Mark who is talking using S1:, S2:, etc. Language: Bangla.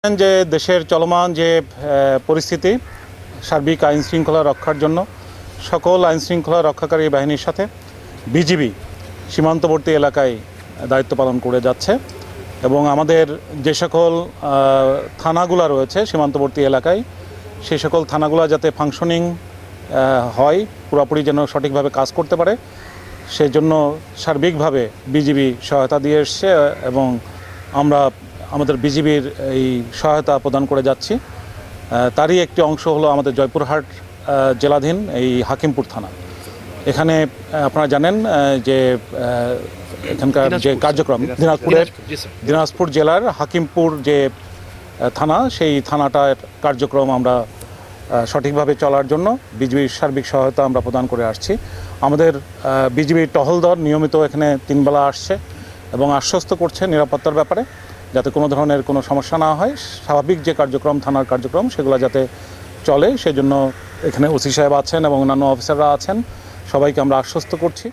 S1: যে দেশের চলমান যে পরিস্থিতি সার্বিক আইন শৃঙ্খলা রক্ষার জন্য সকল আইন শৃঙ্খলা রক্ষাকারী বাহিনীর সাথে বিজিবি সীমান্তবর্তী এলাকায় দায়িত্ব পালন করে যাচ্ছে এবং আমাদের যে সকল থানাগুলো রয়েছে সীমান্তবর্তী এলাকায় সেই সকল থানাগুলো যাতে ফাংশনিং হয় পুরোপুরি যেন সঠিকভাবে কাজ করতে পারে সেই জন্য সার্বিকভাবে বিজিবি সহায়তা দিয়ে এসছে এবং আমরা আমাদের বিজিবির এই সহায়তা প্রদান করে যাচ্ছি। তারই একটি অংশ হলো আমাদের জয়পুরহাট জেলাধীন এই হাকিমপুর থানা। এখানে আপনারা জানেন যে এখানকার যে কার্যক্রম দিনাজপুর জেলার হাকিমপুর যে থানা সেই থানাটার কার্যক্রম আমরা সঠিকভাবে চলার জন্য বিজিবির সার্বিক সহায়তা আমরা প্রদান করে আসছি। আমাদের বিজিবির টহল দল নিয়মিত এখানে 3 বেলা আসছে এবং আশ্বস্ত করছে নিরাপত্তার ব্যাপারে যাতে কোনো ধরনের কোনো সমস্যা না হয়, স্বাভাবিক যে কার্যক্রম থানার কার্যক্রম সেগুলো যাতে চলে সেজন্য এখানে ওসি সাহেব আছেন এবং অন্যান্য অফিসাররা আছেন, সবাইকে আমরা আশ্বস্ত করছি।